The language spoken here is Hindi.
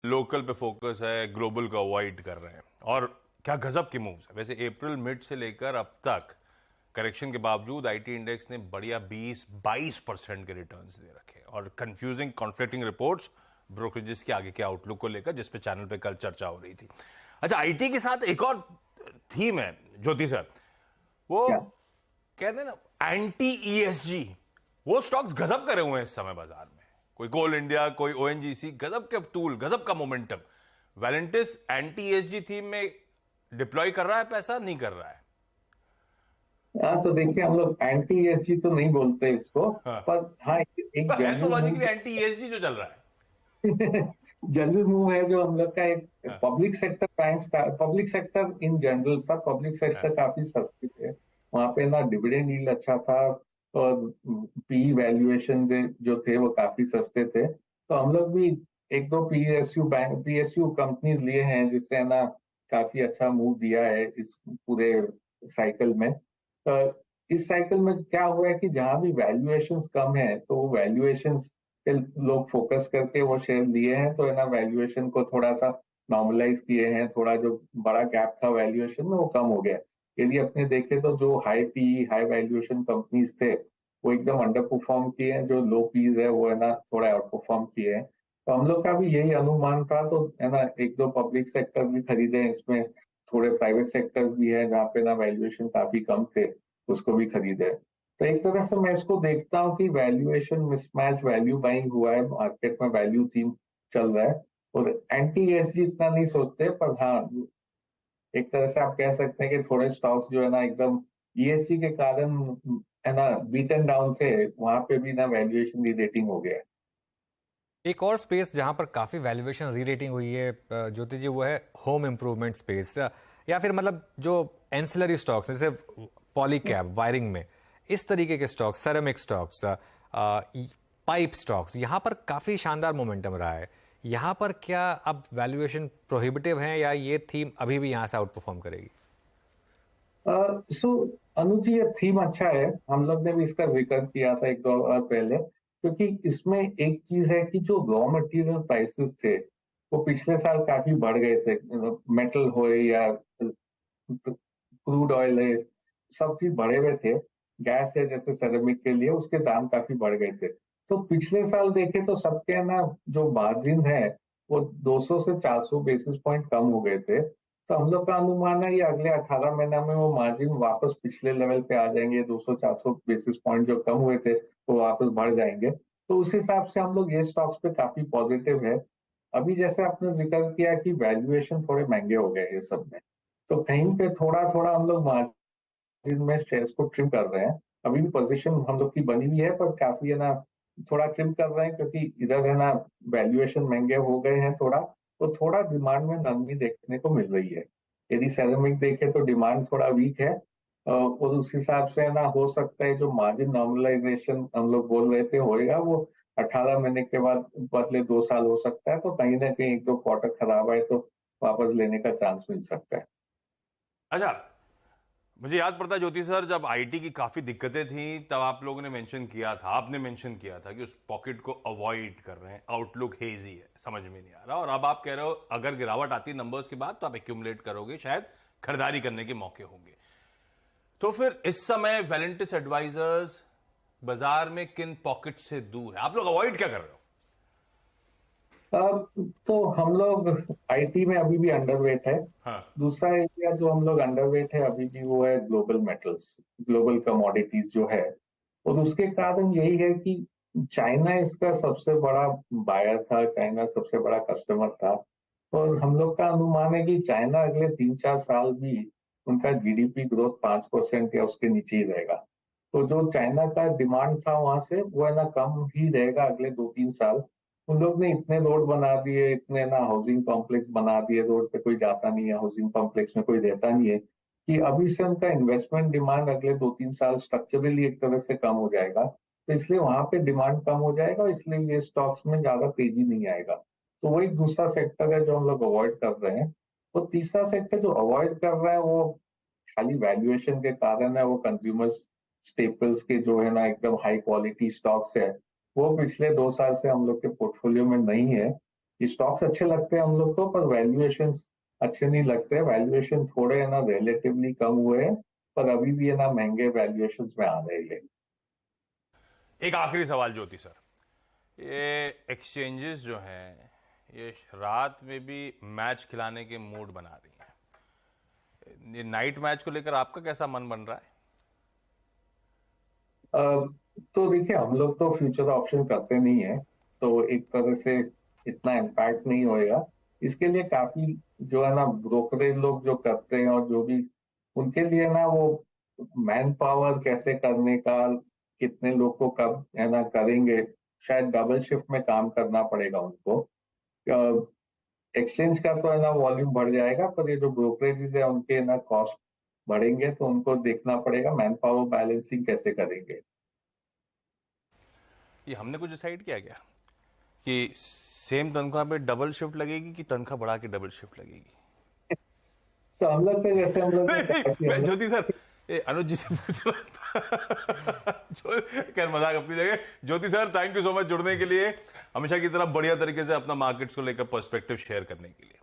लोकल पे फोकस है, ग्लोबल को अवॉइड कर रहे हैं। और क्या गजब की मूव्स है। वैसे अप्रैल मिड से लेकर अब तक करेक्शन के बावजूद आईटी इंडेक्स ने बढ़िया 20-22% के रिटर्न्स दे रखे हैं। और कंफ्यूजिंग कॉन्फ्लिक्टिंग रिपोर्ट्स ब्रोकरेजेस के आगे के आउटलुक को लेकर, जिस पे चैनल पे कल चर्चा हो रही थी। अच्छा, आईटी के साथ एक और थीम है ज्योति सर, वो क्या? कहते हैं ना एंटी ईएसजी। वो स्टॉक्स गजब करे हुए हैं इस समय बाजार में। कोई कोल इंडिया, कोई ओएनजीसी, गजब के टूल, गजब का momentum. Valentis anti ESG theme में डिप्लॉय कर रहा है पैसा, नहीं कर रहा है? हाँ, तो देखिए, हम लोग एंटी ईएसजी तो नहीं बोलते इसको। हाँ, पर हाँ, एक तो है तो general logically move anti ESG जो चल रहा है। जनरल मूव है जो हम लोग का। एक हाँ, पब्लिक सेक्टर बैंक्स का, पब्लिक सेक्टर इन जनरल, सब पब्लिक हाँ, सेक्टर काफी सस्ते थे। वहां पे ना डिविडेंड यील्ड अच्छा था, और पी वैल्यूएशन जो थे वो काफी सस्ते थे। तो हम लोग भी एक दो पीएसयू कंपनीज लिए हैं, जिससे ना काफी अच्छा मूव दिया है इस पूरे साइकिल में। तो इस साइकिल में क्या हुआ है कि जहां भी वैल्यूएशंस कम है, तो वैल्यूएशंस पे लोग फोकस करके वो शेयर लिए हैं, तो है ना वैल्यूएशन को थोड़ा सा नॉर्मलाइज किए हैं। थोड़ा जो बड़ा गैप था वैल्यूएशन में, वो कम हो गया। यदि अपने देखें तो जो high P high valuation companies थे, वो एकदम अंडर परफॉर्म किए हैं। जो लो पीज है वो है ना थोड़ा आउट परफॉर्म किए हैं। तो हम लोग का भी यही अनुमान था, तो है ना एक दो पब्लिक सेक्टर भी खरीदे इसमें। थोड़े प्राइवेट सेक्टर भी है जहाँ पे ना वैल्यूएशन काफी कम थे, उसको भी खरीदे। तो एक तरह से मैं इसको देखता हूँ कि वैल्यूएशन मिसमैच, वैल्यू बाइंग हुआ है मार्केट में, वैल्यू थीम चल रहा है। और एंटी एसजी इतना नहीं सोचते, पर हाँ, एक तरह से आप कह सकते हैं कि थोड़े स्टॉक्स जो है ना एकदम ईएसजी के कारण है ना बीटन डाउन थे, वहां पे भी ना वैल्यूएशन री रेटिंग हो गया है। एक और स्पेस जहां पर काफी वैल्यूएशन री रेटिंग हुई है ज्योति जी, वो है होम इम्प्रूवमेंट स्पेस, या फिर मतलब जो एंसिलरी स्टॉक्स जैसे पॉलीकैब वायरिंग में, इस तरीके के stocks, ceramic stocks, pipe stocks, यहां पर काफी शानदार मोमेंटम रहा है। यहां पर क्या अब वैल्यूएशन प्रोहिबिटिव है, या ये थीम अभी भी यहां से आउट परफॉर्म करेगी? सो अनुज जी, ये थीम अच्छा है। हम लोग ने भी इसका जिक्र किया था एक दो बार पहले, क्योंकि इसमें एक चीज है कि जो रॉ मटेरियल प्राइसेस थे, वो पिछले साल काफी बढ़ गए थे। मेटल हो या क्रूड ऑयल है, सब चीज बढ़े हुए थे। गैस है जैसे सेरेमिक के लिए, उसके दाम काफी बढ़ गए थे। तो पिछले साल देखे तो सबके ना जो मार्जिन है, वो 200 से 400 बेसिस पॉइंट कम हो गए थे। तो हम लोग का अनुमान है ये अगले 18 महीना में वो मार्जिन वापस पिछले लेवल पे आ जाएंगे। 200-400 बेसिस पॉइंट जो कम हुए थे, वो वापस बढ़ जाएंगे। तो उस हिसाब से हम लोग ये स्टॉक्स पे काफी पॉजिटिव है। अभी जैसे आपने जिक्र किया कि वैल्यूएशन थोड़े महंगे हो गए ये सब में, तो कहीं पे थोड़ा थोड़ा हम लोग में शेयर्स को ट्रिम कर रहे हैं। अभी भी पोजीशन हम लोग की बनी हुई है, पर काफी है ना थोड़ा ट्रिम कर रहे हैं, क्योंकि इधर है ना वैल्यूएशन महंगे हो गए हैं थोड़ा। तो थोड़ा डिमांड में नरमी देखने को मिल रही है। यदि सेरेमिक देखे तो डिमांड थोड़ा वीक है, और उस हिसाब से है ना हो सकता है जो मार्जिन नॉर्मलाइजेशन हम लोग बोल रहे थे होएगा, वो 18 महीने के बाद बदले 2 साल हो सकता है। तो कहीं ना कहीं एक दो क्वार्टर खराब है तो वापस लेने का चांस मिल सकता है। अच्छा, मुझे याद पड़ता है ज्योति सर, जब आईटी की काफी दिक्कतें थी, तब आप लोगों ने मेंशन किया था, आपने मेंशन किया था कि उस पॉकेट को अवॉइड कर रहे हैं, आउटलुक हेजी है, समझ में नहीं आ रहा। और अब आप कह रहे हो अगर गिरावट आती नंबर्स के बाद तो आप एक्यूमुलेट करोगे, शायद खरीदारी करने के मौके होंगे। तो फिर इस समय वैलेंटिस एडवाइजर्स बाजार में किन पॉकेट से दूर है? आप लोग अवॉइड क्या कर रहे हो? तो हम लोग आईटी में अभी भी अंडरवेट है। हाँ, दूसरा एरिया जो हम लोग अंडरवेट है अभी भी, वो है ग्लोबल मेटल्स, ग्लोबल कमोडिटीज जो है। और उसके कारण यही है कि चाइना इसका सबसे बड़ा बायर था, चाइना सबसे बड़ा कस्टमर था। और हम लोग का अनुमान है कि चाइना अगले 3-4 साल भी उनका जीडीपी ग्रोथ 5% या उसके नीचे ही रहेगा। तो जो चाइना का डिमांड था वहां से, वो है ना कम ही रहेगा अगले 2-3 साल। उन लोग ने इतने रोड बना दिए, इतने ना हाउसिंग कॉम्प्लेक्स बना दिए, रोड पे कोई जाता नहीं है, हाउसिंग कॉम्प्लेक्स में कोई रहता नहीं है, कि अभी से उनका इन्वेस्टमेंट डिमांड अगले 2-3 साल स्ट्रक्चरली एक तरह से कम हो जाएगा। तो इसलिए वहां पे डिमांड कम हो जाएगा, इसलिए ये स्टॉक्स में ज्यादा तेजी नहीं आएगा। तो वही दूसरा सेक्टर है जो हम लोग अवॉइड कर रहे हैं। और तीसरा सेक्टर जो अवॉइड कर रहे हैं, वो खाली वैल्यूएशन के कारण है। वो कंज्यूमर्स स्टेपल्स के जो है ना एकदम हाई क्वालिटी स्टॉक्स है, वो पिछले 2 साल से हम लोग के पोर्टफोलियो में नहीं है। स्टॉक्स अच्छे लगते हैं हम लोग को, पर वैल्यूएशंस अच्छे नहीं लगते। वैल्यूएशन थोड़े है ना रिलेटिवली कम हुए हैं, पर अभी भी है ना महंगे वैल्यूएशंस में आ रहे हैं। एक आखिरी सवाल ज्योति सर, ये एक्सचेंजेस जो हैं ये रात में भी मैच खिलाने के मूड बना रही हैं। ये नाइट मैच को लेकर आपका कैसा मन बन रहा है? तो देखिए हम लोग तो फ्यूचर ऑप्शन करते नहीं है, तो एक तरह से इतना इम्पैक्ट नहीं होएगा। इसके लिए काफी जो है ना ब्रोकरेज लोग जो करते हैं और जो भी उनके लिए ना वो मैन पावर कैसे करने का, कितने लोग को कब है ना करेंगे, शायद डबल शिफ्ट में काम करना पड़ेगा उनको। एक्सचेंज का तो है ना वॉल्यूम बढ़ जाएगा, पर ये जो ब्रोकरेजेस है उनके ना कॉस्ट बढ़ेंगे, तो उनको देखना पड़ेगा मैन पावर बैलेंसिंग कैसे करेंगे। ये हमने कुछ डिसाइड किया क्या कि सेम तनख्वाह पे डबल शिफ्ट लगेगी कि तनख्वाह बढ़ा के डबल शिफ्ट लगेगी? तो हम लोग तो जैसे हम लोग ने कहा कि हम मैं लोग ज्योति सर अनुज जी से पूछ रहा था। खैर मजाक अपनी जगह। Jyoti sir thank you so much जुड़ने के लिए, हमेशा की तरह बढ़िया तरीके से अपना मार्केट्स को लेकर पर्सपेक्टिव शेयर करने के लिए।